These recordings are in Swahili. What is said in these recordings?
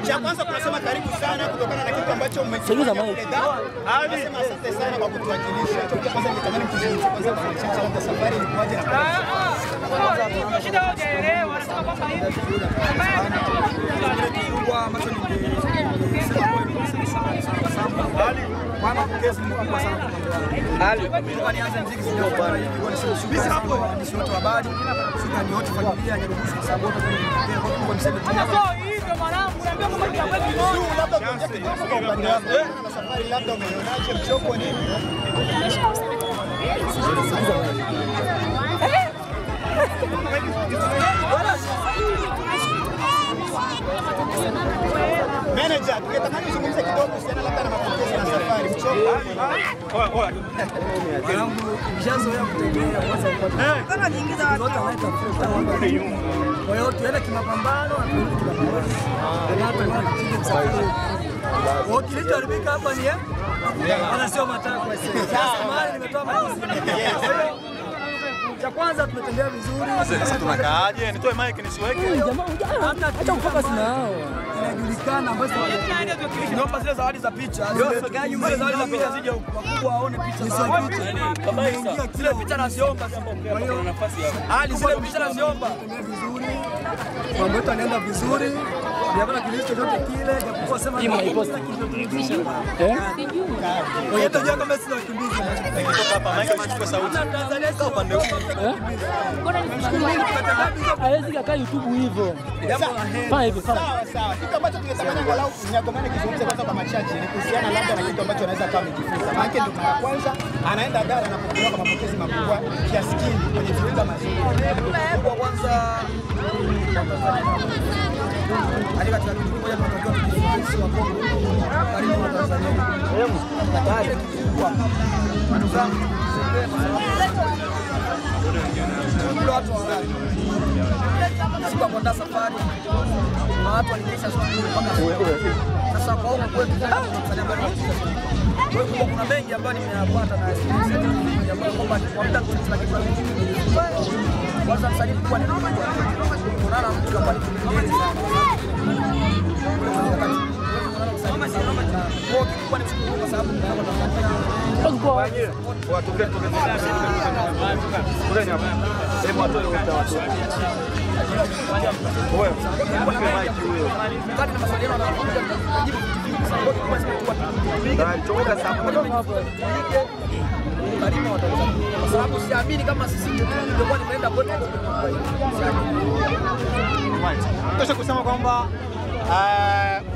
Cha kwanza tunasema karibu sana kutokana na kitu ambacho umekifanya kule Dar. Nasema asante sana kwa kutuwakilisha. Kwa kwanza nitamani kuzungumzia kwanza kwa labda safari ilikuwaje na kwa shida hujaelewa, anasema kwamba hivi kwa ambacho Mama kesi mkubwa sana kwa Kwa nianze mziki sio bwana hivi kwa sisi hapo ni wote wa badi sika ni wote familia ya Nyarugusu kwa sababu wote kwa mseme tu hivyo mwanangu niambia kwamba ni kweli labda na safari labda umeonaje mchoko nini Manager, tungetamani uzungumze kidogo kuhusiana labda na mapokezi ya safari mchoko. Wanangu nishazoea kutembea kwanza kwa. Kama niingiza watu wote wanaitafuta kwa hiyo tuende kimapambano na tuende kimapambano. Kwa kilichoharibika hapa ni ana sio matakwa sasa mali nimetoa majizi. Cha kwanza tumetembea vizuri. Sasa tunakaaje? Nitoe mic nisiweke. Jamaa hata kufocus na hao. Inajulikana ambazo naomba zile zawadi za picha. Zile zawadi za picha zije huko. Wakubwa waone picha za picha. Kama ingia zile picha naziomba. Kwa hiyo nafasi hapo. Zile picha naziomba. Vizuri. Mambo yetu yanaenda vizuri. Niambia kilicho chochote kile japokuwa sema ni post kiturudisha. Kwa hiyo tunajua kama sisi wakimbizi. Kutoka hapa mic nachukua sauti. Kwa upande huko. Hawezi kukaa YouTube hivyo. Fanya hivyo. Sawa. Kitu ambacho tungetamani angalau Nyagomani kizungumze kwanza kwa machache ni kuhusiana labda na kitu ambacho anaweza kama amejifunza. Maana ndio mara kwanza anaenda Dar anapokelewa kwa mapokezi makubwa kiasi kile kwenye viunga mazuri. Kwa kwanza hadi katika moja tunatokea kufundisha wa Kongo karibu na Tanzania. Hatari kubwa. Ndugu zangu ndio watu wa ndani. Sikuwa kwenda safari. Na watu walinisha mpaka sasa kwa huko kwetu tunafanya bado. Kwa hiyo kuna mengi ambayo nimeyapata na ambayo kwamba kwa muda mchache lakini kwanza msanii kwa nini unaona mtu kama ni kimbizi kwa sababu kwa sababu siamini kama sisi ndio nimeenda kote. Tosha kusema kwamba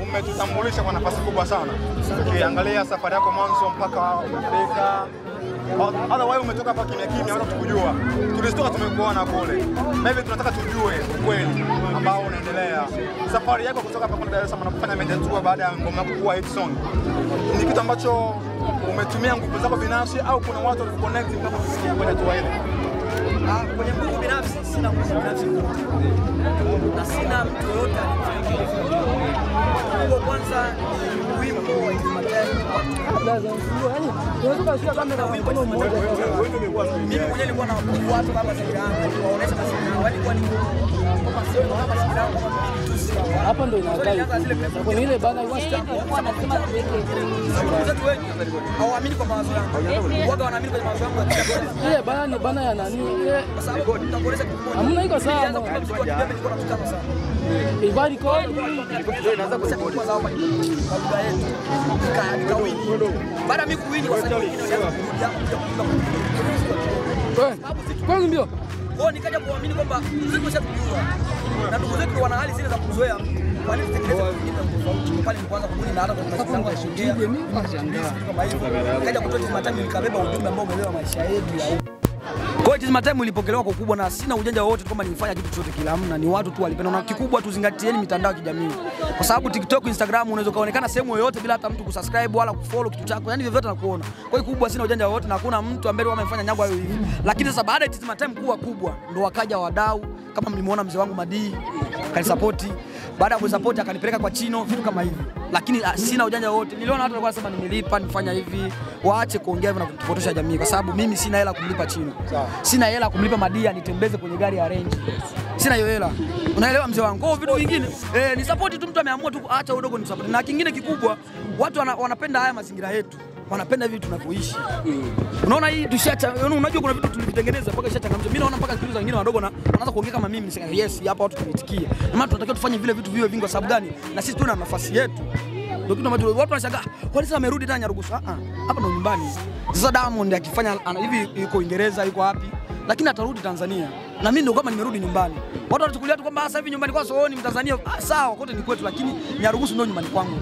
umetutambulisha kwa nafasi kubwa sana. Ukiangalia safari yako mwanzo mpaka umefika. Hata wewe umetoka hapa kimya hata tukujua. Tulitoka tumekuona kule. Na hivi tunataka tujue ukweli ambao unaendelea. Safari yako kutoka hapa kwenda Dar es Salaam na kufanya media tour baada ya ngoma yako kuwa hit song. Ni kitu ambacho umetumia nguvu zako binafsi au kuna watu walikuconnect mpaka kufikia kwenye tour ile? Kwenye nguvu binafsi sina nguvu binafsi. Na sina mtu yoyote kwa kwanza wimbo wa kimataifa. Yaani unaweza kushika kamera kwa mkono mmoja. Mimi mwenyewe nilikuwa na watu kama sasa yangu kuwaonesha basi walikuwa ni kama sio kama sasa yangu hapa ndio inakaa. Kwa ile bana wanasema tuweke hawaamini kwa mawazo yangu. Waga wanaamini kwa mawazo yangu. ile bana ni bana ya nani? Kwa sababu nitakueleza kitu moja. Hamna iko sawa. Ibari kwa inaanza kusema kwa sababu kwa lugha yetu. Baada mimi kuwini wasanii wengine kwa mbio. Kwa nikaja kuamini kwamba muziki ushatujua. Na ndugu zetu wana hali zile za kuzoea. Kwa nini tutekeleze tofauti pale kwanza kubuni na hata kwa sababu ya shughuli mimi kama hivyo. Nikaja kutoa Tizimatime nikabeba ujumbe ambao umeelewa maisha yetu ya kwa hiyo Tizimatime ilipokelewa kwa ukubwa na sina ujanja wowote kwamba nilifanya kitu chochote kile, hamna. Ni watu tu walipenda, na kikubwa tuzingatieni mitandao ya kijamii, kwa sababu TikTok, Instagram unaweza kaonekana sehemu yoyote bila hata mtu kusubscribe wala kufollow kitu chako, yani vyovyote nakuona. Kwa hiyo kubwa sina ujanja wowote na hakuna mtu ambaye amefanya nyango hayo hivi. Lakini sasa baada ya Tizimatime kuwa kubwa ndo wakaja wadau kama mlimuona mzee wangu Madi kanisupport. Baada ya kusupport akanipeleka kwa Chino, vitu kama hivi. Lakini sina ujanja wote. Niliona watu walikuwa wanasema nimelipa nifanya hivi. Waache kuongea hivyo na kutupotosha jamii, kwa sababu mimi sina hela kumlipa Chino. Sina hela kumlipa Madi nitembeze kwenye gari ya Range. sina hiyo hela. Unaelewa mzee wangu? Kwa vitu vingine ni support tu, mtu ameamua tu acha udogo ni support. Na kingine kikubwa, watu wanapenda haya mazingira yetu. Wanapenda vitu tunavyoishi. Unaona hii unajua kuna vitu tulivitengeneza mpaka ishachangamsha. Mimi naona mpaka siku wengine wadogo na wanaanza kuongea kama mimi nisema yes, hapa watu tumetikia. Na maana tunatakiwa tufanye vile vitu viwe vingi kwa sababu gani? Na sisi tuna nafasi yetu. Ndio kitu ambacho watu wanashangaa, kwani sasa amerudi tena Nyarugusu? Hapa ndo nyumbani. Sasa Diamond akifanya hivi yuko Uingereza, yuko wapi? Lakini atarudi Tanzania. Na mimi ndio kama nimerudi nyumbani. Watu wanachukulia tu kwamba sasa hivi nyumbani kwa sababu ni Mtanzania. Sawa, kote ni kwetu, lakini Nyarugusu ndio nyumbani kwangu.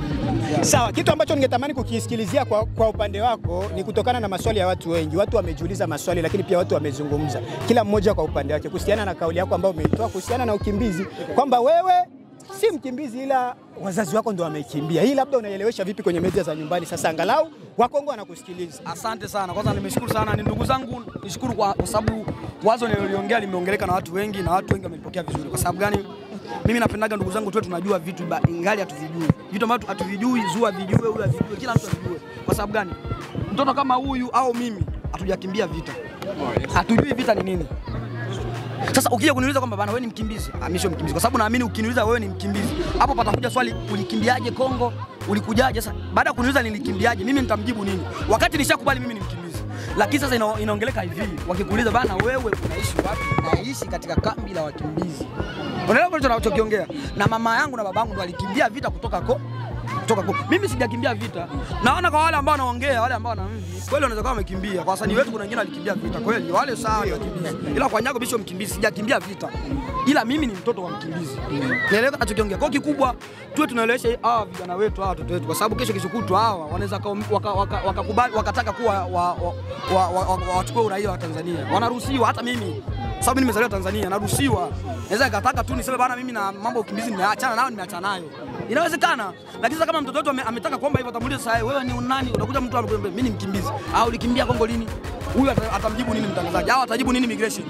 Sawa, kitu ambacho ningetamani kukisikilizia kwa upande wako ni kutokana na maswali ya watu wengi. Watu wamejiuliza maswali, lakini pia watu wamezungumza. Kila mmoja kwa upande wake kuhusiana na kauli yako ambayo umeitoa kuhusiana na ukimbizi, kwamba wewe si mkimbizi ila wazazi wako ndio wamekimbia. Hii labda unaielewesha vipi kwenye media za nyumbani sasa angalau Wakongo wanakusikiliza? Asante sana. Kwanza nimeshukuru sana, ni ndugu zangu, nishukuru kwa sababu wazo niliongea limeongeleka na watu wengi na watu wengi wamelipokea vizuri. Kwa sababu gani? Mimi napendaga ndugu zangu tuwe tunajua vitu ingali hatuvijui. Vitu ambavyo hatuvijui, Zua vijue, huyu avijue, kila mtu avijue. Kwa sababu gani? Mtoto kama huyu au mimi hatujakimbia vita. Hatujui vita ni nini. Sasa ukija kuniuliza kwamba bana wewe ni mkimbizi, mimi sio mkimbizi, kwa sababu naamini ukiniuliza wewe ni mkimbizi, hapo patakuja swali ulikimbiaje Kongo? Ulikujaje? Sasa baada ya kuniuliza nilikimbiaje, mimi nitamjibu nini? Wakati nishakubali mimi ni mkimbizi. Lakini sasa inaongeleka hivi, wakikuuliza bana wewe unaishi wapi? Naishi katika kambi la wakimbizi. Unaelewa kile tunachokiongea? Na mama yangu na babangu ndio walikimbia vita kutoka mimi sijakimbia vita. Naona kwa wale ambao wanaongea, wale ambao wanamvi, kweli wanaweza kuwa wamekimbia. Kwa wasanii wetu kuna wengine walikimbia vita. Kweli wale sawa ni wakimbizi. Ila kwa Nyago bisho mkimbizi, sijakimbia vita. Ila mimi ni mtoto wa mkimbizi. Naelewa tunachokiongea. Kwa kikubwa tuwe tunaelewesha hawa vijana wetu, hawa watoto wetu, kwa sababu kesho kutwa hawa wanaweza wakakubali wakataka kuwa wachukue uraia wa Tanzania. Wanaruhusiwa, hata mimi sababu nimezaliwa Tanzania, naruhusiwa. Naweza nikataka tu niseme bana mimi na mambo ukimbizi nimeachana nao, nimeachana nayo. Inawezekana. Lakini sasa kama mtoto wetu ametaka kuomba hivyo, atamuuliza sasa wewe ni nani? Utakuja mtu anakuambia mimi ni mkimbizi. Au ulikimbia Kongo lini? Huyu atamjibu nini mtangazaji? Au atajibu nini immigration?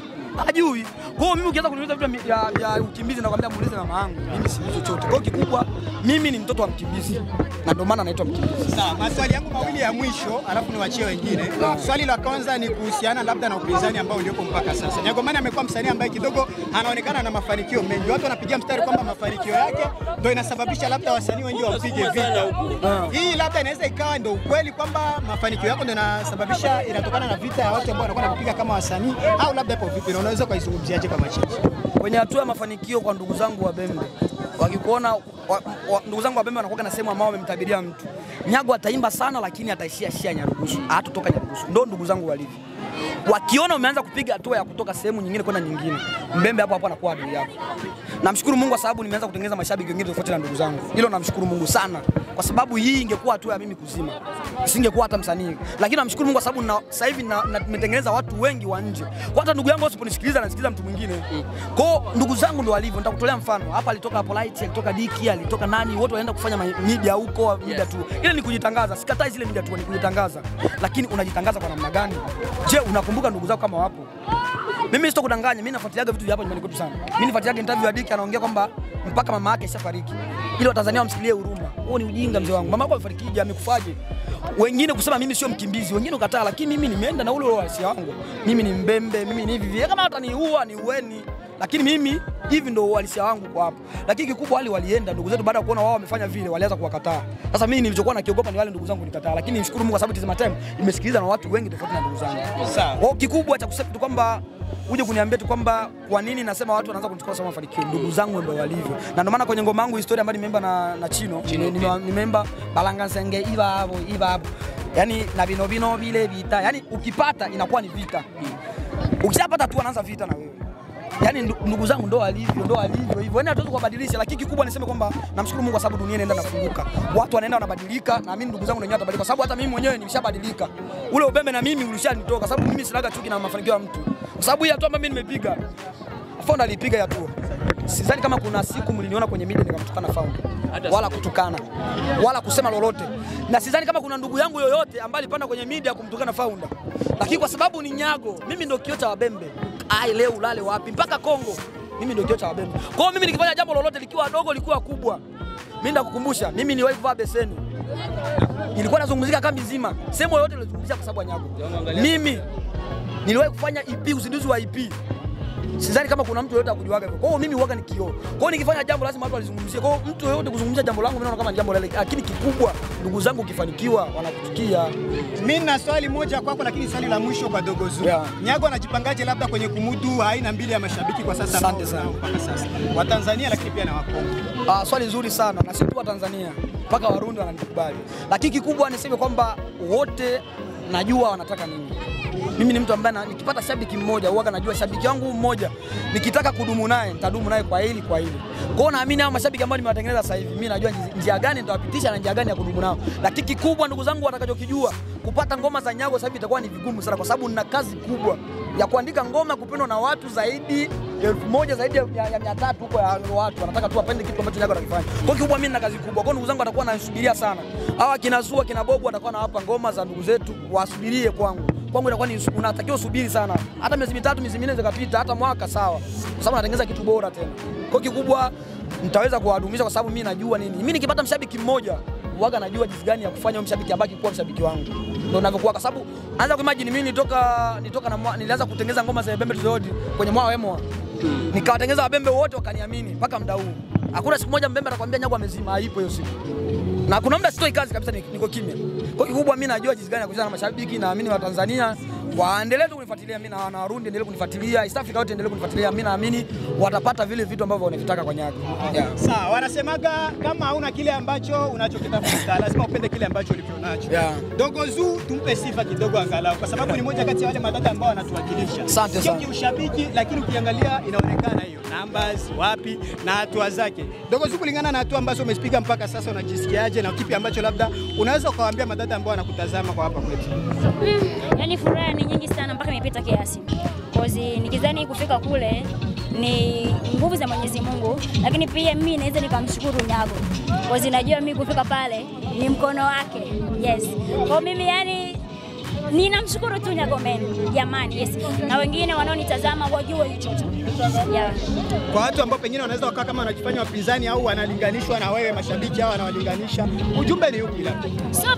Hajui. Kwa hiyo mimi ukianza kuniuliza vitu vya ukimbizi na kwambia muulize mama yangu, mimi si chochote. Kwa kikubwa mimi ni mtoto wa mkimbizi. Na ndio maana naitwa mkimbizi. Sawa, maswali yangu mawili ya mwisho alafu niwaachie wengine. Swali la kwanza ni kuhusiana labda na upinzani ambao uliopo mpaka sasa. Nyagomani amekuwa msanii ambaye kidogo anaonekana na mafanikio mengi. Watu wanapigia mstari kwamba mafanikio yake ndio inasababisha labda wasanii wengi wapige vita. Hii labda inaweza ikawa ndio ukweli kwamba mafanikio yako ndio yanasababisha inatokana na vita ya watu ambao wanakuwa wanapiga kama wasanii, au labda ipo vipi? Unaweza kuizungumziaje kama chief? Kwenye hatua ya mafanikio kwa ndugu zangu wa Bembe, wakikuona ndugu zangu wa Bembe wanakuwa na sehemu ambao wamemtabiria mtu Nyago ataimba sana lakini ataishia Nyarugusu, hatotoka Nyarugusu. Ndio ndugu zangu walivyo. Wakiona umeanza kupiga hatua ya kutoka sehemu nyingine kwenda nyingine, Mbembe hapo anakuwa adui yako. Namshukuru Mungu kwa sababu nimeanza kutengeneza mashabiki wengine tofauti na ndugu zangu. Hilo namshukuru Mungu sana. Kwa sababu hii ingekuwa hatua ya mimi kuzima, isingekuwa hata msanii. Lakini namshukuru Mungu kwa sababu sasa hivi nimetengeneza watu wengi wa nje. Kwa hata ndugu yangu usiponisikiliza anasikiliza mtu mwingine. Kwa ndugu zangu ndio walivyo. Nitakutolea mfano. Hapa alitoka Polite, alitoka Diki, alitoka nani, wote wanaenda kufanya media huko, media tu. Ile ni kujitangaza. Sikatai zile media tu, ni kujitangaza. Lakini unajitangaza kwa namna gani? Je, unakumbuka ndugu zako kama wapo? Mimi sitokudanganya, mimi nafuatiliaga vitu vya hapa nyumbani kwetu sana. Mimi nafuatiliaga interview ya Diki, anaongea kwamba mpaka mama yake ishafariki. Ili Watanzania wamsikilie huruma. Huo ni ujinga mzee wangu. Mama yako amefariki, amekufaje? Wengine kusema mimi sio mkimbizi, wengine ukataa, lakini mimi nimeenda na ule uhalisia wangu. Mimi ni Mbembe, mimi ni hivi. Kama wataniua ni uweni. Lakini mimi hivi ndio uhalisia wangu kwa hapo. Lakini kikubwa wale walienda ndugu zetu baada ya kuona wao wamefanya vile, walianza kuwakataa. Sasa mimi nilichokuwa nakiogopa ni wale ndugu zangu nikataa, lakini nishukuru Mungu kwa sababu Tizama Time imesikiliza na watu wengi tofauti na ndugu zangu. Sawa. Kwa kikubwa cha kusema tu kwamba uje kuniambia tu kwamba kwa nini nasema watu wanaanza kunichukua kama mafanikio. Ndugu zangu ndio walivyo. Na ndio maana kwenye ngoma yangu historia ambayo nimeimba na Chino, nimeimba Balanga Senge iva hapo. Yaani na bino vile vita. Yaani ukipata inakuwa ni vita. Ukishapata tu anaanza vita na wewe. Yaani ndugu zangu ndo alivyo hivyo. Yaani hatuwezi kubadilisha, lakini kikubwa niseme kwamba namshukuru Mungu kwa sababu dunia inaenda nafunguka. Watu wanaenda wanabadilika na mimi ndugu zangu wenyewe watabadilika kwa sababu hata mimi mwenyewe nimeshabadilika. Ule ubembe na mimi ulishanitoka sababu mimi sinaga chuki na mafanikio ya mtu. Kwa sababu hii hatua ambayo mimi nimepiga, Founder alipiga ya hatua. Sidhani kama kuna siku mliniona kwenye media nikamtukana Founder. Wala kutukana. Wala kusema lolote. Na sidhani kama kuna ndugu yangu yoyote ambaye alipanda kwenye media kumtukana Founder. Lakini kwa sababu ni Nyago, mimi ndio kioo cha Wabembe. Leo ulale wapi mpaka Kongo, mimi ndio kioo cha Wabembe. Kwa hiyo mimi nikifanya jambo lolote likiwa dogo likiwa kubwa, mimi ndakukumbusha, mimi niliwahi kuvaa beseni. Ilikuwa nazungumzika kambi nzima. Sehemu yote nilizungumzia kwa sababu ya Nyago. Mimi niliwahi kufanya EP, uzinduzi wa EP. sidhani kama kuna mtu yote akujuaga hivyo. Kwa hiyo mimi huaga ni kioo. Kwa hiyo nikifanya jambo lazima watu walizungumzie. Kwa hiyo mtu yote kuzungumzia jambo langu mimi naona kama ni jambo lakini kikubwa ndugu zangu ukifanikiwa wanakuchukia. Mimi na swali moja kwako lakini swali la mwisho kwa Dogo Zuu. Nyago anajipangaje labda kwenye kumudu aina mbili ya mashabiki kwa sasa? Asante sana mpaka sasa. Wa Tanzania lakini pia na Wakongo. Swali zuri sana na sio tu wa Tanzania. Mpaka Warundi wananikubali. Lakini kikubwa niseme kwamba wote najua wanataka nini. Mimi ni mtu ambaye nikipata shabiki mmoja huaga najua shabiki wangu mmoja nikitaka kudumu naye nitadumu naye kwa hili. Kwa hiyo naamini hao mashabiki ambao nimewatengeneza sasa hivi mimi najua njia gani nitawapitisha na njia gani ya kudumu nao. Lakini kikubwa ndugu zangu watakachokijua kupata ngoma za Nyago sasa hivi itakuwa ni vigumu sana kwa sababu nina kazi kubwa ya kuandika ngoma kupendwa na watu zaidi 1000 zaidi ya 300 huko ya watu wanataka tu wapende kitu ambacho Nyago anakifanya. Kwa kikubwa mimi nina kazi kubwa. Kwa ndugu zangu watakuwa wanasubiria sana. Hawa kina Zua kina Bobu watakuwa nawapa ngoma za ndugu zetu wasubirie kwangu. Kwangu itakuwa ni unatakiwa subiri sana. Hata miezi 3 miezi 4 zikapita hata mwaka sawa. Kwa sababu natengeneza kitu bora tena. Kwa kikubwa nitaweza kuwadumisha kwa sababu mimi najua nini. Mimi nikipata mshabiki mmoja huaga najua jinsi gani ya kufanya mshabiki abaki kuwa mshabiki wangu. Ndio ninavyokuwa kwa sababu anza kuimagine mimi nilianza kutengeneza ngoma za Bembe Tuzodi kwenye Mwa Wemo. Nikawatengeneza wabembe wote wakaniamini mpaka muda huu. Hakuna siku moja Mbembe atakwambia Nyago amezima, haipo hiyo siku. Na kuna muda sitoi kazi kabisa niko kimya. Kwa kikubwa mimi najua jinsi gani ya kucheza na mashabiki na naamini wa Tanzania waendelee tu kunifuatilia mimi na Warundi endelee kunifuatilia, East Africa wote endelee kunifuatilia. Mimi naamini watapata vile vitu ambavyo wanavitaka kwa Nyago. Sawa, wanasemaga kama hauna kile ambacho unachokitafuta lazima upende kile ambacho ulivyonacho. Dogo Zuu tumpe sifa kidogo angalau kwa sababu ni moja kati ya wale madada ambao wanatuwakilisha. Asante sana. Sio ushabiki lakini ukiangalia inaonekana hiyo numbers wapi na hatua zake. Dogo Zuu kulingana na hatua ambazo umezipiga mpaka sasa unajisikiaje na kipi ambacho labda unaweza ukawaambia madada ambao wanakutazama kwa hapa kwetu? Yaani furaha ni nyingi sana mpaka imepita kiasi. Kozi nikizani kufika kule ni nguvu za Mwenyezi Mungu, lakini pia mimi naweza nikamshukuru Nyago. Kozi najua mimi kufika pale ni mkono wake. Yes. Kwa mimi yani ninamshukuru tu Nyago jamani. Yes. Na wengine wanaonitazama wajue hicho. Kwa watu ambao pengine wanaweza wakaa kama wanajifanya wapinzani au wanalinganishwa na wewe mashabiki au wanawalinganisha, ujumbe ni upi labda? Sio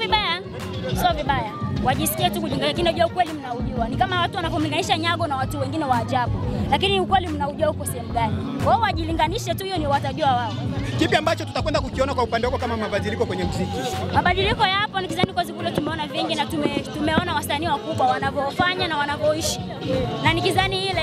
vibaya. Wajisikie tu kujenga, lakini unajua ukweli mnaujua. Ni kama watu wanapomlinganisha Nyago na watu wengine wa ajabu. Lakini ukweli mnaujua uko sehemu gani. Wao wajilinganishe tu, hiyo ni watajua wao. Kipi ambacho tutakwenda kukiona kwa upande wako kama mabadiliko kwenye muziki? Mabadiliko yapo, nikizani kwa zikule tumeona vingi na tumeona wasanii wakubwa wanavyofanya na wanavyoishi. Na nikizani ile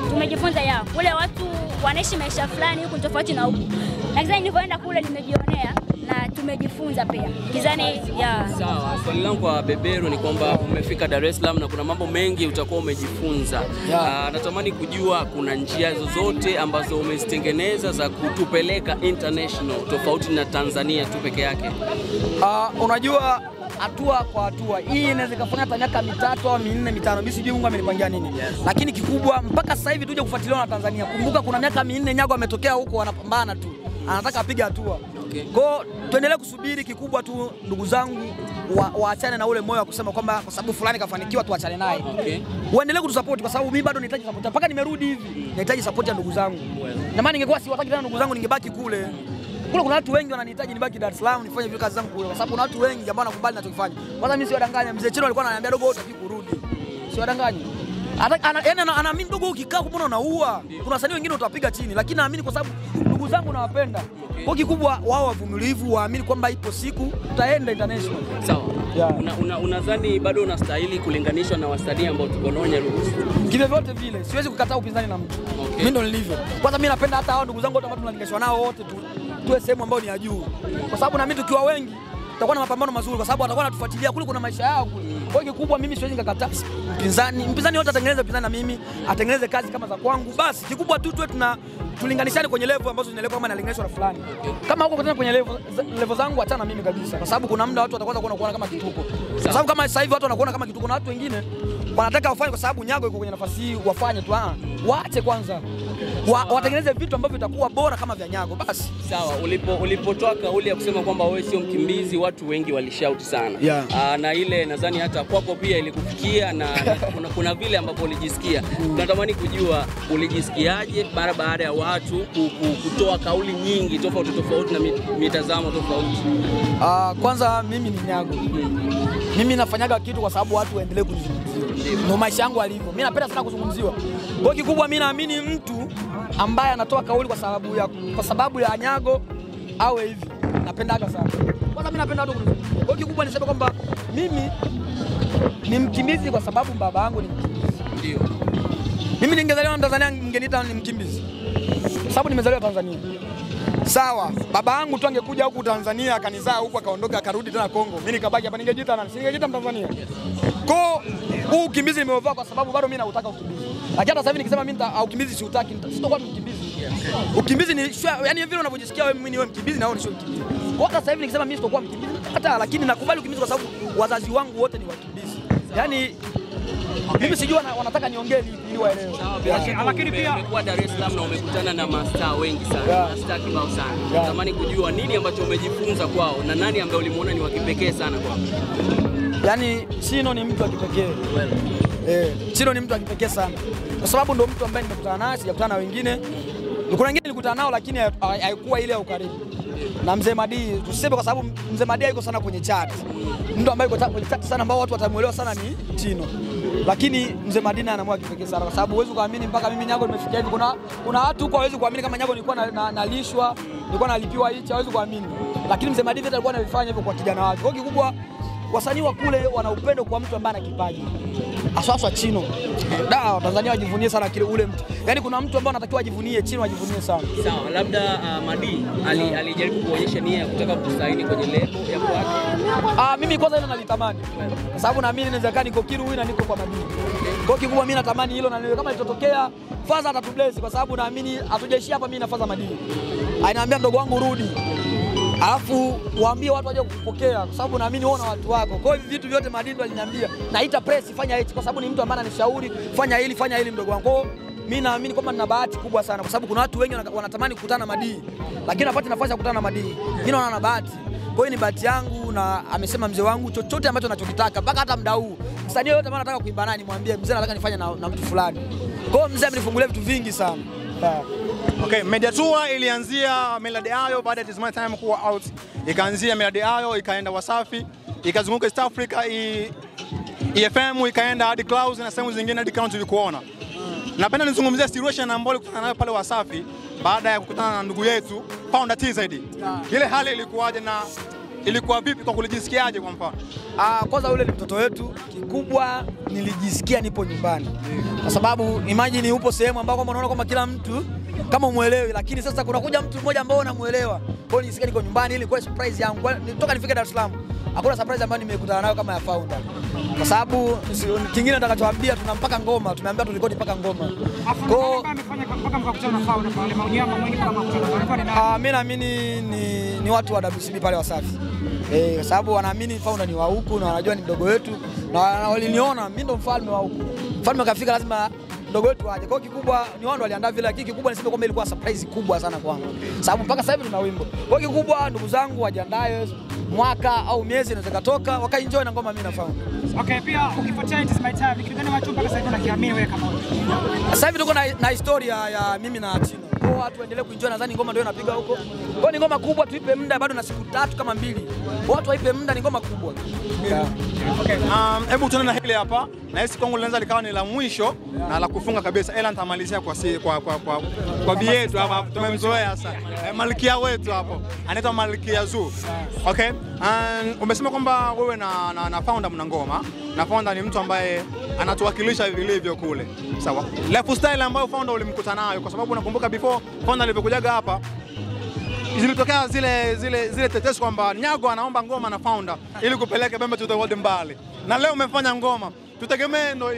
tumejifunza yao. Kule watu wanaishi maisha fulani huku tofauti na huku. Na nikizani nilipoenda kule nimejionea na tumejifunza pia. Kizani Sawa, swali langu kwa Beberu ni kwamba umefika Dar es Salaam na kuna mambo mengi utakuwa umejifunza. Natamani kujua kuna njia zozote ambazo umezitengeneza za kutupeleka international tofauti na Tanzania tu peke yake. Unajua hatua kwa hatua. Hii inaweza kufanya hata miaka 3 au 4 5. Mimi sijui Mungu amenipangia nini. Lakini kikubwa mpaka sasa hivi tuje kufuatilia na Tanzania. Kumbuka kuna miaka 4 Nyago ametokea huko wanapambana tu. Anataka apige hatua. Kwa tuendelee kusubiri, kikubwa tu ndugu zangu waachane na ule moyo wa kusema kwamba kwa sababu fulani kafanikiwa tuachane naye. Waendelee kutusupport kwa sababu mimi bado nahitaji support. Mpaka nimerudi hivi nahitaji support ya ndugu zangu. Na maana ningekuwa siwataki tena ndugu zangu ningebaki kule. Kule kuna watu wengi wananihitaji nibaki Dar es Salaam nifanye vile kazi zangu kule kwa sababu kuna watu wengi ambao wanakubali ninachofanya. Kwanza mimi siwadanganya, mzee Chino alikuwa ananiambia dogo utaki kurudi. Siwadanganya. Anaamini dogo ukikaa mbona unaua. Kuna wasanii wengine utawapiga chini lakini naamini kwa sababu ndugu zangu nawapenda. Kwa kikubwa wao wavumilivu, waamini kwamba ipo siku tutaenda international. Sawa. Unadhani bado unastahili kulinganishwa na wasanii ambao tuko nao Nyarugusu? Kivyo vyote vile, siwezi kukataa upinzani na mtu. Mimi ndo nilivyo. Kwanza mimi napenda hata hao ndugu zangu wote ambao tunalinganishwa nao wote tuwe sehemu ambayo ni ya juu. Kwa sababu na mimi tukiwa wengi tutakuwa na mapambano mazuri kwa sababu watakuwa wanatufuatilia kule, kuna maisha yao kule. Kwa hiyo kikubwa mimi siwezi nikakataa mpinzani wote atengeneze upinzani na mimi, atengeneze kazi kama za kwangu. Basi kikubwa tu tuwe tulinganishane kwenye level ambazo zinaelewa kama nalinganishwa na fulani. Kama huko tena kwenye level zangu achana mimi kabisa. Kwa sababu kuna muda watu watakwenda kuona kama kituko. Kwa sababu kama sasa hivi watu wanakuona kama kituko na watu wengine wanataka wafanye kwa sababu Nyago yuko kwenye nafasi hii wafanye tu. Waache kwanza. Watengeneze vitu ambavyo vitakuwa bora kama vya Nyago basi. Sawa, ulipotoa kauli ya kusema kwamba wewe sio mkimbizi, watu wengi walishout sana. Na ile nadhani hata kwako pia ilikufikia na kuna vile ambapo ulijisikia. Tunatamani kujua ulijisikiaje baada ya watu kutoa kauli nyingi tofauti na mitazamo tofauti. Kwanza mimi ni Nyago. Mimi nafanyaga kitu kwa sababu watu waendelee kunizungumzia. Ndio maisha yangu alivyo. Mimi napenda sana kuzungumziwa. Kwa kikubwa mimi naamini mtu ambaye anatoa kauli kwa sababu ya nyago awe hivi. Napendaga sana. Kwanza mimi napenda watu kuzungumzia. Kwa kikubwa niseme kwamba mimi ni mkimbizi kwa sababu baba yangu ni mkimbizi. Ndio. Mimi ningezaliwa Tanzania ningeniita ni mkimbizi. Kwa sababu nimezaliwa Tanzania. Sawa, baba yangu tu angekuja huku Tanzania akanizaa huku akaondoka akarudi tena Kongo. Mimi nikabaki hapa ningejiita nani? Ningejiita Mtanzania. Kwa huu ukimbizi nimeovaa kwa sababu bado mimi nautaka ukimbizi. Lakini hata sasa hivi nikisema mimi ukimbizi siutaki, sitakuwa mkimbizi. Ukimbizi ni yani vile unavyojisikia wewe mimi ni mkimbizi na wewe ni mkimbizi. Kwa hata sasa hivi nikisema mimi sitakuwa mkimbizi hata, lakini nakubali ukimbizi kwa sababu wazazi wangu wote ni wakimbizi. Yaani mimi sijui wanataka niongee ili waelewe. Lakini pia umekuwa Dar es Salaam na umekutana na mastaa wengi sana, mastaa kibao sana. Natamani kujua nini ambacho umejifunza kwao na nani ambaye ulimuona ni wa kipekee sana kwao. Yaani Chino ni mtu wa kipekee. Chino ni mtu wa kipekee sana. Kwa sababu ndo mtu ambaye nimekutana naye, sijakutana na wengine. Kuna wengine nilikutana nao lakini haikuwa ile ya ukaribu. Na Mzee Madi, tuseme kwa sababu Mzee Madi yuko sana kwenye chat. Mtu ambaye yuko kwenye chat sana ambao watu watamuelewa sana ni Chino. Lakini Mzee Madina anaamua kipekee sana kwa sababu huwezi kuamini mpaka mimi nyago nimefikia hivi. Kuna watu huko hawezi kuamini kama nyago nilikuwa nalishwa, nilikuwa nalipiwa hichi, hawezi kuamini. Lakini Mzee Madina alikuwa anafanya hivyo kwa kijana wake. Kwa kikubwa wasanii wa kule wana upendo kwa mtu ambaye ana kipaji. Aswaswa Chino. Tanzania wajivunie sana kile ule mtu. Yaani kuna mtu ambaye anatakiwa ajivunie, Chino ajivunie sana. Sawa, labda Madi alijaribu kuonyesha nia ya kutaka kusaini kwenye lebo ya kwake. Mimi kwanza hilo nalitamani. Kwa sababu naamini inawezekana niko Kiru huyu na niko kwa Madi. Kwa kikubwa mimi natamani hilo na kama litatokea Faza atatubless kwa sababu naamini hatujaishia hapa mimi na Faza Madi. Anaambia ndogo wangu rudi. Alafu waambie watu waje kukupokea kwa sababu naamini wewe na watu wako. Kwa hiyo vitu vyote Madindo aliniambia naita press fanya hichi kwa sababu ni mtu ambaye ananishauri fanya hili mdogo wangu. Kwa mimi naamini kwamba nina bahati kubwa sana kwa sababu kuna watu wengi wanatamani kukutana na Madi lakini napata nafasi ya kukutana na Madi. Mimi naona na bahati. Kwa hiyo ni bahati yangu na amesema mzee wangu chochote ambacho anachokitaka mpaka hata muda huu. Msanii yote ambaye anataka kuimba naye nimwambie mzee nataka nifanye na mtu fulani. Kwa hiyo mzee amenifungulia vitu vingi sana. Okay, Media Tour ilianzia Melody Ayo baada ya It Is My Time kuwa out. Ikaanzia Melody Ayo, ikaenda Wasafi, ikazunguka East Africa, EFM, ikaenda hadi Clouds na sehemu zingine hadi Count tulikuona. Napenda nizungumzie situation ambayo nilikutana nayo pale Wasafi baada ya kukutana na ndugu yetu Founder TZ. Ile hali ilikuwaje na ilikuwa vipi kwa kulijisikiaje kwa mfano? Kwanza ule ni mtoto wetu, kikubwa nilijisikia nipo nyumbani. Kwa sababu imagine upo sehemu ambako unaona kama kila mtu kama umuelewi lakini sasa kuna kuja mtu mmoja ambao unamuelewa. Kwa hiyo nilisikia niko nyumbani ili kwa surprise yangu. Nitoka nifike Dar es Salaam. Hakuna surprise ambayo nimekutana nayo kama ya Founder. Kwa sababu kingine nitakachowaambia tunampaka ngoma, tumeambia tulikodi mpaka ngoma. Kwa amefanya mpaka mkakutana na Founder pale Maunyama mwenye kama mkutano. Mimi naamini ni watu wa WCB pale Wasafi. Kwa sababu wanaamini Founder ni wa huku na wanajua ni mdogo wetu na waliniona mimi ndo mfalme wa huku. Mfalme kafika lazima ndogo wetu aje. Kwa hiyo kikubwa ni wao waliandaa vile lakini kikubwa niseme kwamba ilikuwa surprise kubwa sana kwangu. Sababu mpaka sasa hivi tuna wimbo. Kwa hiyo kikubwa ndugu zangu wajiandae mwaka au miezi inaweza katoka wakaenjoy na ngoma mimi na Founder. Okay, pia ukifuatia It Is My Time kitu gani wacho mpaka sasa hivi unakiamini wewe kama wewe? Sasa hivi tuko na historia ya mimi na Chino. Kwa hiyo watu waendelee kuenjoy, nadhani ngoma ndio inapiga huko. Kwa hiyo ni ngoma kubwa, tuipe muda bado na siku 3 kama 2. Watu waipe muda, ni ngoma kubwa. Okay, hebu tuone na hili hapa. Na hisi kwangu linaanza likawa ni la mwisho na la kufunga kabisa. Ela nitamalizia kwa bi yetu hapa, tumemzoea sana. Malkia wetu hapo. Anaitwa Malkia Zoo. Okay? Umesema kwamba wewe na Founder mna ngoma. Na Founder ni mtu ambaye anatuwakilisha vilivyo kule. Sawa. Lifestyle ambayo Founder ulimkutana nayo kwa sababu nakumbuka before Founder alipokujaga hapa zilitokea zile tetesi kwamba Nyago anaomba ngoma na Founder ili kupeleka Bembe to the World mbali. Na leo umefanya ngoma. Tutegemee ndo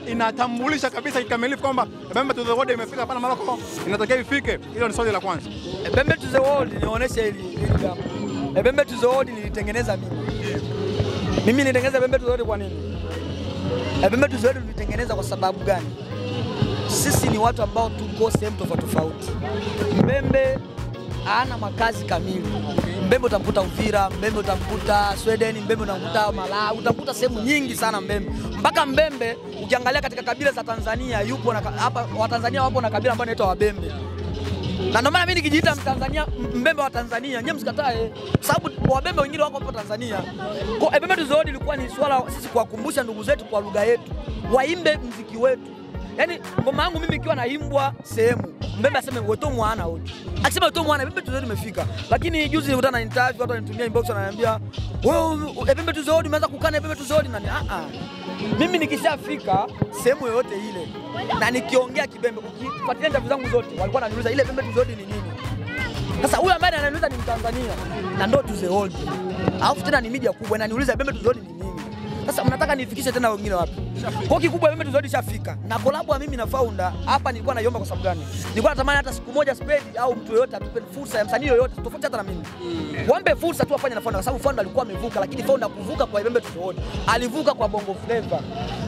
inatambulisha kabisa kikamilifu kwamba Bembe to the World imefika hapa na Morocco inatakiwa ifike. Hilo ni swali la kwanza. Bembe to the World nionyesha hili jambo. Bembe to the World nilitengeneza mimi. Mimi nilitengeneza Bembe to the World kwa nini? Bembe to the World nilitengeneza kwa sababu gani? Sisi ni watu ambao tuko sehemu tofauti. Mbembe hana makazi kamili. Mbembe utamkuta Uvira, Mbembe utamkuta Sweden, Mbembe utamkuta Malawi, utamkuta sehemu nyingi sana Mbembe. Mpaka Mbembe ukiangalia katika kabila za Tanzania yupo na hapa Watanzania wapo na kabila ambalo inaitwa Wabembe. Na ndio maana mimi nikijiita Mtanzania, mbembe wa Tanzania, nyie msikatae, sababu wabembe wengine wako hapa Tanzania. Kwa Ebembe Tuzo Award ilikuwa ni swala sisi kuwakumbusha ndugu zetu kwa lugha yetu, waimbe muziki wetu. Yaani ngoma yangu mimi ikiwa naimbwa sehemu, mbembe aseme weto mwana wote. Akisema weto mwana, Ebembe Tuzo Award imefika. Lakini juzi nilikutana na interview, watu wananitumia inbox wananiambia, "Wewe Ebembe Tuzo Award umeanza kukana Ebembe Tuzo Award nani?" Mimi nikishafika sehemu yoyote ile na nikiongea kibembe, ukifuatilia interview zangu zote walikuwa wananiuliza ile Ebembe Tuzo Award ni nini. Sasa huyu ambaye ananiuliza ni Mtanzania na ndo Tuzo Award. Alafu tena ni media kubwa ananiuliza Ebembe Tuzo Award ni nini. Sasa mnataka nifikishe tena wengine wapi? Kwa kikubwa Ebembe Tuzo Award ishafika. Na collab mimi na founder hapa nilikuwa naiomba kwa sababu gani? Nilikuwa natamani hata siku moja Spedi au mtu yoyote atupe fursa ya msanii yoyote tofauti hata na mimi. Wampe fursa tu afanye na founder kwa sababu founder alikuwa amevuka, lakini founder kuvuka kwa Ebembe Tuzo Award alivuka kwa Bongo Flava.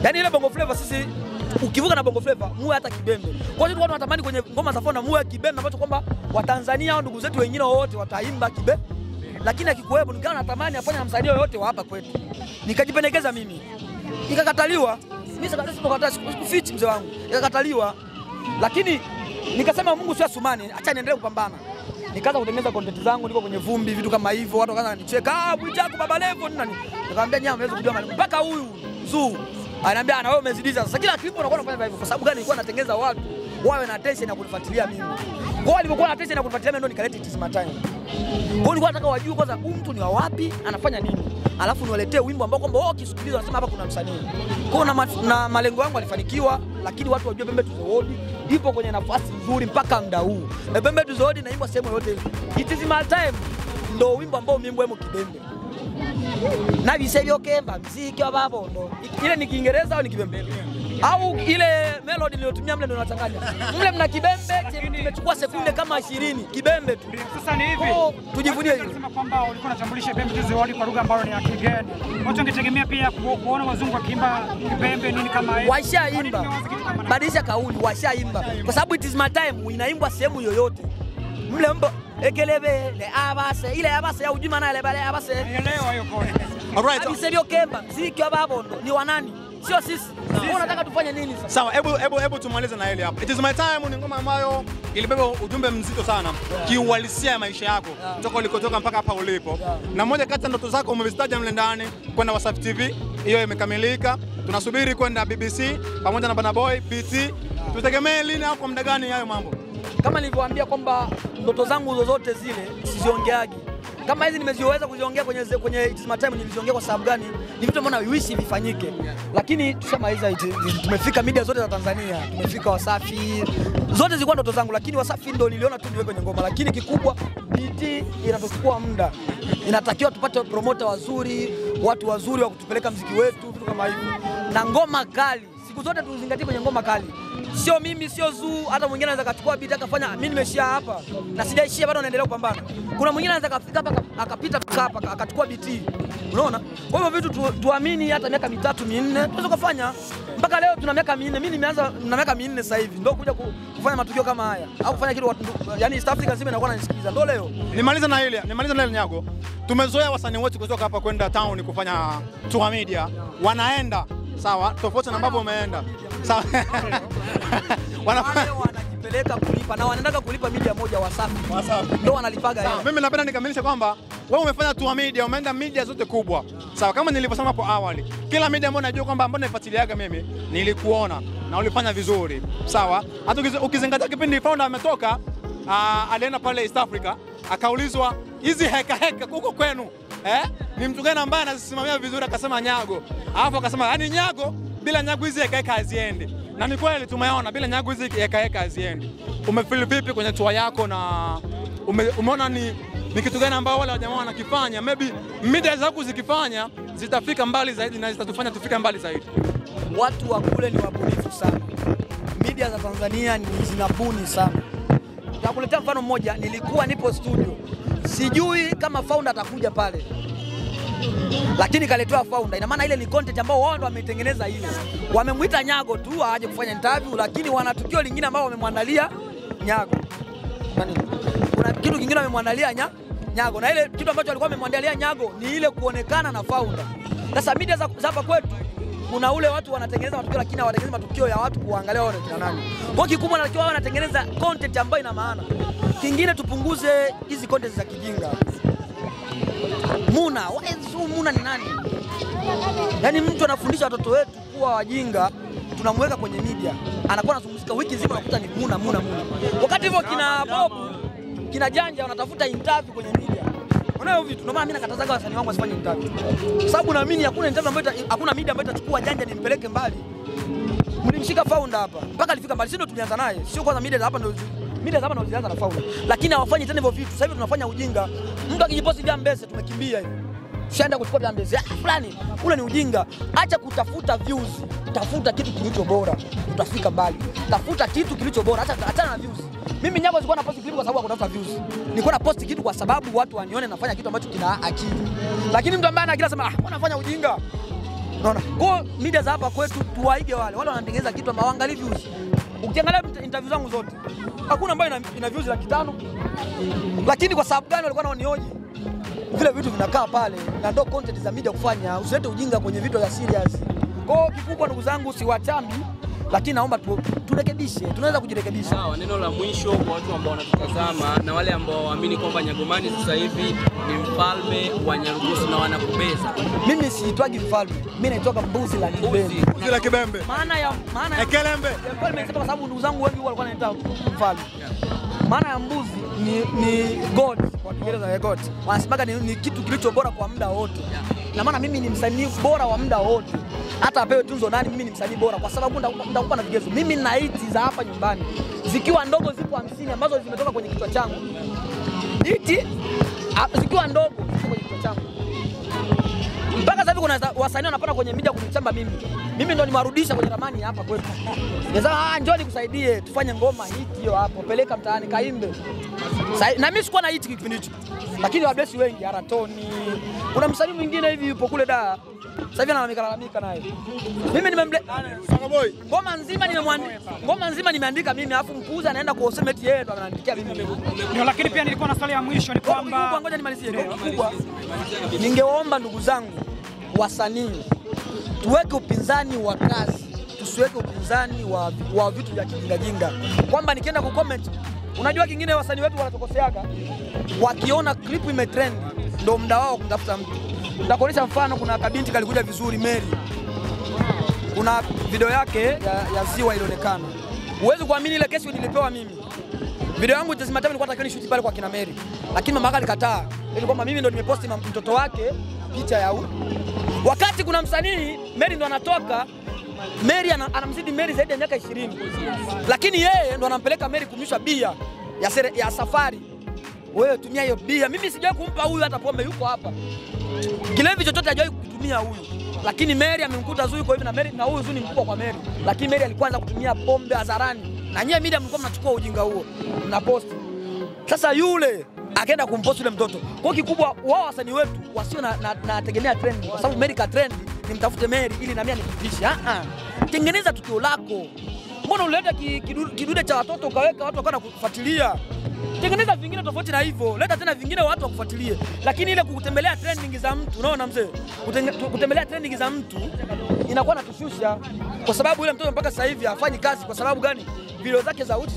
Yaani ile Bongo Flava sisi ukivuka na Bongo Flava muwe hata kibembe. Kwa hiyo watu wanatamani kwenye ngoma za founder muwe kibembe ambacho kwamba Watanzania au ndugu zetu wengine wote wataimba kibembe. Lakini akikuwepo nikawa natamani afanye na msanii yoyote wa hapa kwetu. Nikajipendekeza mimi. Nikakataliwa. Mimi sikukataa, sikufichi mzee wangu. Nikakataliwa. Lakini nikasema Mungu sio Asumani, acha niendelee kupambana. Nikaanza kutengeneza content zangu, niko kwenye vumbi, vitu kama hivyo, watu wakaanza kunicheka, Mwijaku Baba Levo nini nani. Nikamwambia nyama mnaweza kujua mali. Mpaka huyu Zuu ananiambia na wewe umezidisha. Sasa kila clip unakuwa unafanya hivyo kwa sababu gani? Nilikuwa natengeneza watu wawe na attention ya kunifuatilia mimi. Kwa hiyo nilipokuwa na attention ya kunifuatilia mimi ndio nikaleta It Is My Time. Kwa hiyo nilikuwa nataka wajue kwanza mtu ni wa wapi, anafanya nini. Alafu niwaletee wimbo ambao kwamba wao kisikiliza wanasema hapa kuna msanii. Kwa hiyo na malengo yangu yalifanikiwa, lakini watu wajue Ebembe Tuzo Award ipo kwenye nafasi nzuri mpaka muda huu. Ebembe Tuzo Award inaimba sehemu yote. It Is My Time ndio wimbo ambao mimi mwemo kibembe. Na visevyo kemba muziki wa babo ndo. Ile ni Kiingereza au ni kibembe? Au ile melody niliyotumia mle ndo nachanganya. Mle mna kibembe kimechukua sekunde kama 20 kibembe tu. Sasa ni hivi. Tujivunie hilo. Unasema kwamba ulikuwa unatambulisha Ebembe Tuzo Award kwa lugha ambayo ni ya kigeni. Watu wangetegemea pia kuona wazungu wakiimba kibembe nini kama hiyo. Washaimba. Badilisha kauli, washaimba. Kwa sababu It Is My Time inaimbwa sehemu yoyote. Mle mbo ekelebe le abase ile abase ya ujuma na ile bale abase. Elewa hiyo kodi. Alright. Abisebyo kemba muziki wa babo ndo ni wanani? Sio sisi. Sisi unataka tufanye nini sasa? Sawa, hebu tumalize na ile hapa. It Is My Time ni ngoma ambayo ilibeba ujumbe mzito sana kiuhalisia ya maisha yako kutoka ulikotoka mpaka hapa ulipo. Na moja kati ya ndoto zako umevitaja mle ndani kwenda Wasafi TV, hiyo imekamilika. Tunasubiri kwenda BBC pamoja na Bana Boy BT. Tutegemee lini au kwa muda gani hayo mambo? Kama nilivyowaambia kwamba ndoto zangu zozote zile siziongeagi. Kama hizi nimeziweza kuziongea kwenye It Is My Time niliziongea kwa sababu gani? Ni vitu ambavyo wish vifanyike. Lakini tushamaliza tumefika media zote za Tanzania, tumefika Wasafi. Zote zilikuwa ndoto zangu lakini Wasafi ndio niliona tu niwe kwenye ngoma, lakini kikubwa BT inatuchukua muda. Inatakiwa tupate promoter wazuri, watu wazuri wa kutupeleka muziki wetu, vitu kama hivyo. Na ngoma kali. Siku zote tuzingatie kwenye ngoma kali. Sio mimi, sio Zuu, hata mwingine anaweza kachukua beat akafanya. Mimi nimeshia hapa na sijaishia bado, naendelea kupambana. Kuna mwingine anaweza kafika hapa akapita hapa akachukua beat. Unaona? Kwa hivyo vitu tuamini, hata miaka 3 4 tunaweza kufanya. Mpaka leo tuna miaka 4. Mimi nimeanza na miaka 4 sasa hivi ndio kuja kufanya matukio kama haya au kufanya kitu watu, yani East Africa nzima inakuwa inanisikiliza. Ndio leo. Nimaliza na ile Nyago. Tumezoea wasanii wote kutoka hapa kwenda town kufanya tour media. Wanaenda sawa, tofauti na ambavyo umeenda. Sawa. Wanajipeleka kulipa na wanaenda kulipa media moja Wasafi. Ndio wanalipaga yeye. Mimi napenda nikamilisha kwamba wewe umefanya tour media, umeenda media zote kubwa. Sawa, kama nilivyosema hapo awali. Kila media ambayo najua kwamba ambao naifuatiliaga mimi nilikuona na ulifanya vizuri. Sawa? Hata ukizingatia kipindi founder ametoka, alienda pale East Africa, akaulizwa hizi heka huko kwenu, ni mtu gani ambaye anasimamia vizuri? Akasema Nyago. Alafu akasema yani Nyago, bila Nyago hizi heka haziende. Na ni kweli tumeona bila Nyago hizi heka haziende. Umefeel vipi kwenye tour yako na umeona ni kitu gani ambao wale jamaa wanakifanya? Maybe media zako zikifanya zitafika mbali zaidi na zitatufanya tufike mbali zaidi. Watu wa kule ni wabunifu sana. Media za Tanzania ni zinabuni sana. Nitakuletea mfano mmoja, nilikuwa nipo studio. Sijui kama founder atakuja pale. Lakini kaletewa founder. Ina maana ile ni content ambao wao ndo wametengeneza ile. Wamemuita Nyago tu aje kufanya interview, lakini wana tukio lingine ambao wamemwandalia Nyago. Kuna kitu kingine wamemwandalia Nyago, na ile kitu ambacho walikuwa wamemwandalia Nyago ni ile kuonekana na founder. Sasa media za hapa kwetu kuna ule watu wanatengeneza matukio lakini hawatengenezi matukio ya watu kuangalia wao ni kina nani. Kwa kikubwa natakiwa wao wanatengeneza content ambayo ina maana. Kingine tupunguze hizi content za kijinga. Muna, Muna ni nani? Yaani mtu anafundisha watoto wetu kuwa wajinga, tunamweka kwenye media. Anakuwa anazungumzika wiki nzima unakuta ni Muna. Wakati hivyo kina Bob, kina Janja wanatafuta interview kwenye media. Unayo vitu. Ndio maana mimi nakatazaga wasanii wangu wasifanye interview. Kwa sababu naamini hakuna interview ambayo hakuna media ambayo itachukua Janja nimpeleke mbali. Mlimshika founder hapa mpaka alifika mbali. Sisi ndio tulianza naye. Sio kwanza media hapa ndio zilianza na founder. Lakini hawafanyi tena hivyo vitu. Sasa hivi tunafanya ujinga. Mtu akijiposti vya Mbese tumekimbia hivi. Shaenda kuchukua vya Mbese. Fulani, ule ni ujinga. Acha kutafuta views. Tafuta kitu kilicho bora. Utafika mbali. Tafuta kitu kilicho bora. Achana na views. Mimi Nyago sikuwa na post clip kwa sababu hakutafuta views. Nilikuwa na post kitu kwa sababu watu wanione nafanya kitu ambacho kina akili. Lakini mtu ambaye anagira sema wanafanya ujinga. Unaona? Kwa media za hapa kwetu tuwaige wale wanatengeneza kitu ambao waangalie views. Ukiangalia interview zangu zote hakuna ambayo ina views 500. Lakini kwa sababu gani walikuwa wanaonioje? Vile vitu vinakaa pale na ndio content za media kufanya. Usilete ujinga kwenye vitu vya serious. Kwa kikubwa ndugu zangu siwachambi. Lakini naomba turekebishe, tunaweza kujirekebisha. Sawa, neno la mwisho kwa watu ambao wanatutazama na wale ambao waamini kwamba Nyagomani sasa hivi ni mfalme wa Nyarugusu na wanakubeza. Mimi siitwagi mfalme, mimi naitwaga mbuzi la kibembe. Mbuzi la kibembe. Maana ya Ekelembe. Mfalme kwa sababu ndugu zangu wengi walikuwa wanaita mfalme. Maana ya mbuzi ni god kwa Kiingereza ya god. Wanasemaga ni kitu kilicho bora kwa muda wote. Na maana mimi ni msanii bora wa muda wote. Hata apewe tunzo nani, mimi ni msanii bora kwa sababu nitakupa na vigezo. Mimi na hiti za hapa nyumbani zikiwa ndogo zipo 50 ambazo zimetoka kwenye kichwa changu. Hiti zikiwa ndogo zipo kwenye kichwa changu. Mpaka sasa hivi kuna wasanii wanapata kwenye media kunichamba mimi. Mimi ndo niwarudisha kwenye ramani hapa kwetu. Nasema njoo nikusaidie tufanye ngoma hiti hiyo hapo, peleka mtaani kaimbe. Na mimi sikuwa na hiti kipindi hicho. Lakini wablesi wengi Aratoni. Kuna msanii mwingine hivi yupo kule da. Sasa hivi analalamika naye. Mimi Sagaboy. Ngoma nzima nimeandika mimi alafu mpuuza anaenda kuosema eti yeye ndo anaandikia mimi. Ndio, lakini pia nilikuwa na swali ya mwisho ni kwamba ngoja nimalizie. Kubwa. Ningeomba ndugu zangu wasanii tuweke upinzani wa kazi, tusiweke upinzani wa vitu vya kijinga. Kwamba nikienda ku comment, unajua kingine wasanii wetu wanatokoseaga wakiona clip imetrend ndio muda wao kumtafuta mtu. Nitakuonyesha mfano, kuna kabinti kalikuja vizuri Mary. Kuna video yake ya ziwa ilionekana. Huwezi kuamini ile kesi nilipewa mimi. Video yangu itazima time nilikuwa nataka nishuti pale kwa kina Mary. Lakini mama yake alikataa. Ili kwamba mimi ndo nimeposti mtoto wake picha ya huyu. Wakati kuna msanii Mary ndo anatoka, Mary anamzidi Mary zaidi ya miaka 20. Lakini yeye ndo anampeleka Mary kumnywa bia ya safari. Wewe tumia hiyo bia. Mimi sijawahi kumpa huyu hata pombe, yuko hapa. Kilevi chochote hajawahi kutumia huyu. Lakini Mary amemkuta Zuu yuko hivi na Mary na huyu Zuu ni mkubwa kwa Mary. Lakini Mary alikuwa anaanza kutumia pombe hadharani. Na nyie media mlikuwa mnachukua ujinga huo. Mnapost. Sasa yule akaenda kumpost yule mtoto. Kwa kikubwa wao wasanii wetu wasio na tegemea trend. Kwa sababu Mary ka trend, nimtafute Mary ili na mimi anipitishe. Tengeneza tukio lako. Mbona unaleta kidude cha watoto ukaweka watu wakaanza kufuatilia? Tengeneza vingine tofauti na hivyo. Leta tena vingine watu wakufuatilie. Lakini ile kutembelea trending za mtu, unaona mzee? Kutembelea trending za mtu inakuwa natushusha. Kwa sababu yule mtoto mpaka sasa hivi hafanyi kazi kwa sababu gani? Video zake za uchi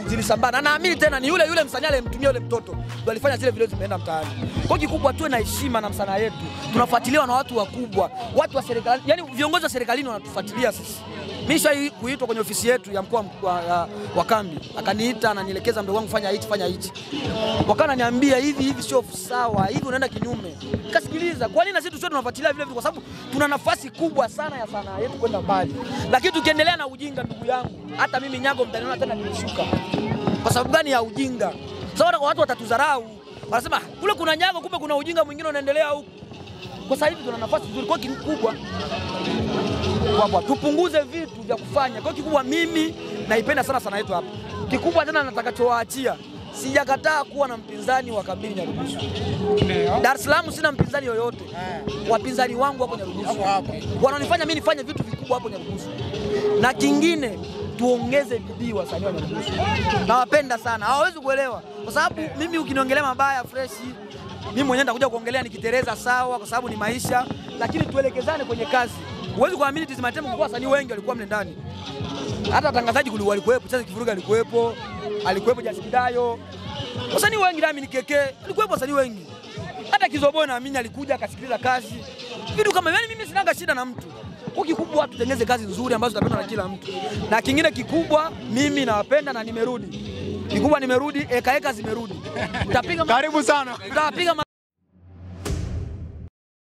zilisambaa. Na naamini tena ni yule msanii aliyemtumia yule mtoto ndio alifanya zile video zimeenda mtaani. Kwa kikubwa tuwe na heshima na msanii yetu. Tunafuatiliwa na watu wakubwa, watu wa serikali, yani viongozi wa serikalini wanatufuatilia sisi. Mimi shai kuitwa kwenye ofisi yetu ya mkoa wa kambi. Akaniita ananielekeza mdogo wangu fanya hichi. Wakana niambia hivi sio sawa, hivi unaenda kinyume. Nikasikiliza. Kwa nini na sisi tusio tunafuatilia vile kwa sababu tuna nafasi kubwa sana ya sanaa yetu kwenda mbali. Lakini tukiendelea na ujinga ndugu yangu, hata mimi Nyago mtaniona tena nimeshuka. Kwa sababu gani ya ujinga? Sababu watu watatudharau. Wanasema kule kuna Nyago kumbe kuna ujinga mwingine unaendelea huko. Kwa sababu tuna nafasi nzuri kwa kikubwa. Kwa tupunguze vitu vya kufanya. Kwa kikubwa mimi naipenda sana yetu hapa. Kikubwa tena natakachowaachia, sijakataa kuwa na mpinzani wa kabili Nyarugusu. Dar es Salaam sina mpinzani yoyote. Wapinzani wangu hapo Nyarugusu. Wananifanya mimi nifanye vitu vikubwa hapo Nyarugusu. Na kingine tuongeze bidii wasanii wa Nyarugusu. Nawapenda sana. Hawawezi kuelewa. Kwa sababu mimi ukiniongelea mabaya fresh, mimi mwenyewe nitakuja kuongelea nikitereza sawa kwa sababu ni maisha, lakini tuelekezane kwenye kazi. Huwezi kuamini Tizama Tembo kwa wasanii wengi walikuwa mle ndani. Hata watangazaji walikuwepo, Chazi Kivuruga alikuwepo Jasikidayo. Wasanii wengi nami ni Keke, alikuwepo wasanii wengi. Hata Kizoboy naamini alikuja akasikiliza kazi. Vitu kama yani mimi sinanga shida na mtu. Kwa kikubwa tutengeze kazi nzuri ambazo tutapendwa na kila mtu. Na kingine kikubwa mimi nawapenda na nimerudi. Kikubwa nimerudi, eka zimerudi. Karibu sana. Tutapiga